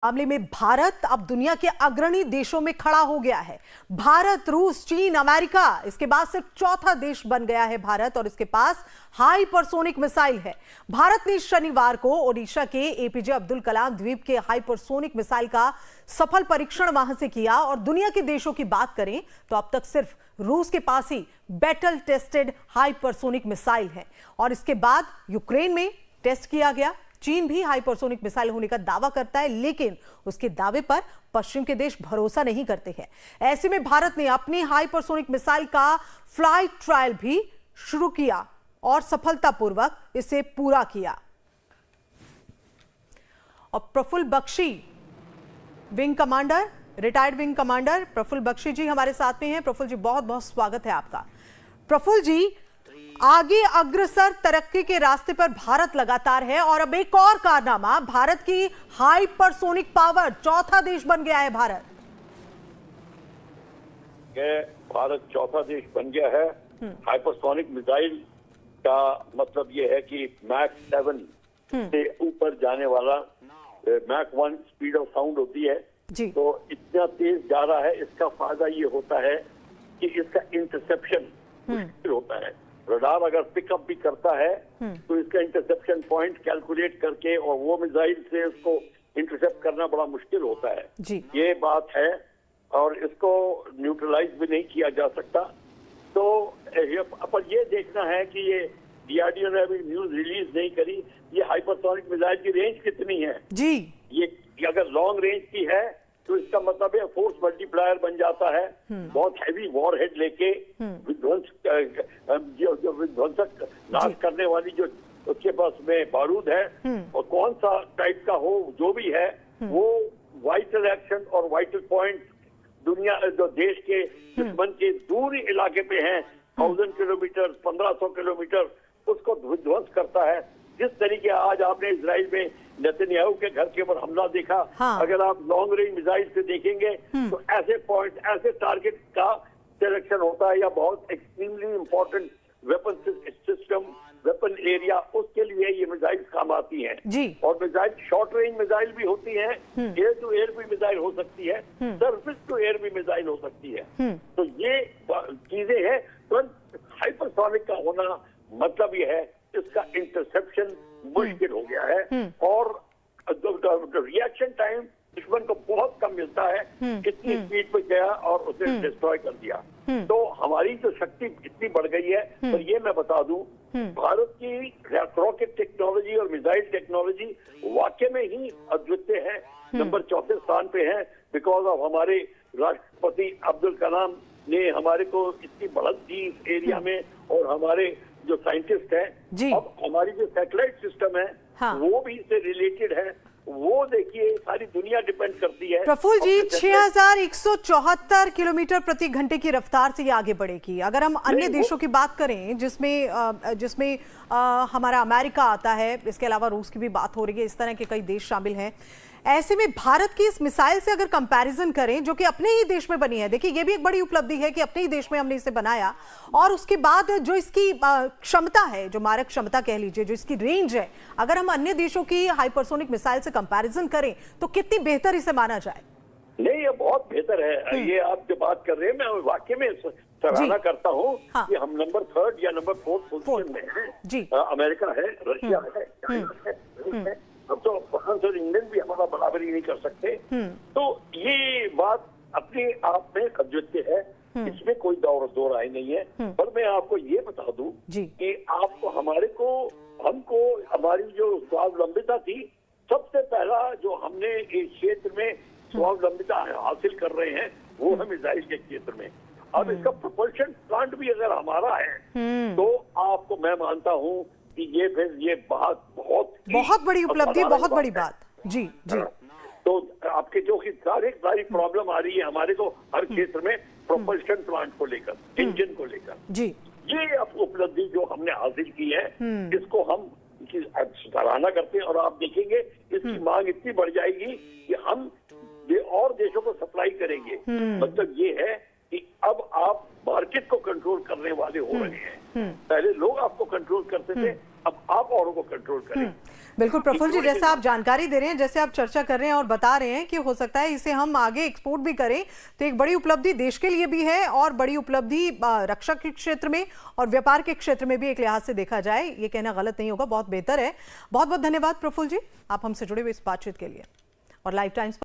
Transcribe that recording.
मामले में भारत अब दुनिया के अग्रणी देशों में खड़ा हो गया है। भारत, रूस, चीन, अमेरिका, इसके बाद सिर्फ चौथा देश बन गया है भारत और इसके पास हाइपरसोनिक मिसाइल है। भारत ने शनिवार को ओडिशा के एपीजे अब्दुल कलाम द्वीप के हाइपरसोनिक मिसाइल का सफल परीक्षण वहां से किया और दुनिया के देशों की बात करें तो अब तक सिर्फ रूस के पास ही बैटल टेस्टेड हाइपरसोनिक मिसाइल है और इसके बाद यूक्रेन में टेस्ट किया गया। चीन भी हाइपरसोनिक मिसाइल होने का दावा करता है, लेकिन उसके दावे पर पश्चिम के देश भरोसा नहीं करते हैं। ऐसे में भारत ने अपनी हाइपरसोनिक मिसाइल का फ्लाइट ट्रायल भी शुरू किया और सफलतापूर्वक इसे पूरा किया। और Praful Bakshi, wing commander, retired wing commander Praful Bakshi ji हमारे साथ में हैं। प्रफुल्ल जी, बहुत बहुत स्वागत है आपका। प्रफुल्ल जी, आगे अग्रसर तरक्की के रास्ते पर भारत लगातार है और अब एक और कारनामा, भारत की हाइपरसोनिक पावर, चौथा देश बन गया है भारत। भारत चौथा देश बन गया है। हाइपरसोनिक मिसाइल का मतलब यह है कि मैक 7 से ऊपर जाने वाला, मैक 1 स्पीड ऑफ साउंड होती है जी। तो इतना तेज जा रहा है। इसका फायदा ये होता है कि इसका इंटरसेप्शन मुश्किल होता है। रडार अगर पिकअप भी करता है तो इसका इंटरसेप्शन पॉइंट कैलकुलेट करके और वो मिसाइल से उसको इंटरसेप्ट करना बड़ा मुश्किल होता है जी। ये बात है और इसको न्यूट्रलाइज भी नहीं किया जा सकता। तो पर ये देखना है कि ये डीआरडीओ ने अभी न्यूज रिलीज नहीं करी, ये हाइपरसोनिक मिसाइल की रेंज कितनी है जी। ये अगर लॉन्ग रेंज की है तो इसका मतलब है फोर्स मल्टीप्लायर बन जाता है। बहुत हैवी वॉरहेड लेके विध्वंसक नाश करने वाली जो उसके पास में बारूद है और कौन सा टाइप का हो जो भी है, वो वाइटल एक्शन और वाइटल पॉइंट दुनिया जो देश के दुश्मन के दूरी इलाके पे हैं, 1000 किलोमीटर 1500 किलोमीटर, उसको विध्वंस करता है। जिस तरीके आज आपने इजराइल में नेतन्याहू के घर के ऊपर हमला देखा, अगर आप लॉन्ग रेंज मिसाइल से देखेंगे तो ऐसे पॉइंट, ऐसे टारगेट का सिलेक्शन होता है या बहुत extremely important weapon system, weapon area, उसके लिए ये मिसाइल काम आती हैं जी। और मिसाइल शॉर्ट रेंज मिसाइल भी होती है, एयर टू एयर भी मिसाइल हो सकती है, सरफेस टू एयर भी मिसाइल हो सकती है। तो ये चीजें हैं। तो हाइपरसोनिक का होना मतलब ये है इसका इंटरसेप्शन मुश्किल हो गया है और रिएक्शन टाइम दुश्मन को बहुत कम मिलता है। कितनी स्पीड पे गया और उसे डिस्ट्रॉय कर दिया। तो हमारी जो शक्ति इतनी बढ़ गई है। तो ये मैं बता दूं, भारत की रॉकेट टेक्नोलॉजी और मिसाइल टेक्नोलॉजी वाकई में ही अद्वितीय है, नंबर 34 स्थान पे है, बिकॉज ऑफ हमारे राष्ट्रपति अब्दुल कलाम ने हमारे को इतनी बढ़त दी इस एरिया में और हमारे जो साइंटिस्ट हैं। अब हमारी जो सैटेलाइट सिस्टम है वो भी इससे रिलेटेड है। वो देखिए सारी दुनिया डिपेंड करती है। प्रफुल्ल जी, 6174 किलोमीटर प्रति घंटे की रफ्तार से ये आगे बढ़ेगी। अगर हम अन्य देशों की बात करें जिसमें हमारा अमेरिका आता है, इसके अलावा रूस की भी बात हो रही है, इस तरह के कई देश शामिल हैं। ऐसे में भारत की इस मिसाइल से अगर कंपैरिजन करें, जो कि अपने ही देश में बनी है, देखिए ये भी एक बड़ी उपलब्धि है कि अपने ही देश में हमने इसे बनाया और उसके बाद जो इसकी क्षमता है, जो मारक क्षमता कह लीजिए, जो इसकी रेंज है, अगर हम अन्य देशों की हाइपरसोनिक मिसाइल से कंपैरिजन करें तो कितनी बेहतर इसे माना जाए? नहीं, ये बहुत बेहतर है। ये आप जो बात कर रहे हैं, मैं वाकई में सराहना करता हूँ कि हम नंबर 3 या नंबर 4 पोजीशन में हैं। अमेरिका है, रशिया है, चाइना है, अब तो फ्रांस और इंग्लैंड भी हमारा बराबरी नहीं कर सकते। तो ये बात अपने आप में अद्वितीय है, इसमें कोई दो राय नहीं है। पर मैं आपको ये बता दूं कि आपको हमको हमारी जो स्वावलंबिता थी, सबसे पहला जो हमने इस क्षेत्र में स्वावलंबिता हासिल कर रहे हैं वो है मिसाइल के क्षेत्र में। अब इसका प्रोपल्शन प्लांट भी अगर हमारा है तो आपको मैं मानता हूँ कि ये बहुत बड़ी उपलब्धि, बहुत बड़ी बात जी जी। तो आपके जो कि सारी प्रॉब्लम आ रही है हमारे को हर क्षेत्र में प्रोपल्शन प्लांट को लेकर, इंजन को लेकर जी, ये उपलब्धि जो हमने हासिल की है, इसको हम सराहना करते हैं और आप देखेंगे इसकी मांग इतनी बढ़ जाएगी कि हम और देशों को सप्लाई करेंगे। मतलब ये है कि अब आप मार्केट को कंट्रोल करने वाले हो रहे हैं। पहले लोग आपको कंट्रोल करते थे, अब आप औरों को कंट्रोल करें। बिल्कुल प्रफुल्ल जी, जैसा आप जानकारी दे रहे हैं, जैसे आप चर्चा कर रहे हैं और बता रहे हैं कि हो सकता है इसे हम आगे एक्सपोर्ट भी करें, तो एक बड़ी उपलब्धि देश के लिए भी है और बड़ी उपलब्धि रक्षा के क्षेत्र में और व्यापार के क्षेत्र में भी एक लिहाज से देखा जाए, ये कहना गलत नहीं होगा, बहुत बेहतर है। बहुत बहुत धन्यवाद प्रफुल्ल जी, आप हमसे जुड़े हुए इस बातचीत के लिए। और लाइफ टाइम्स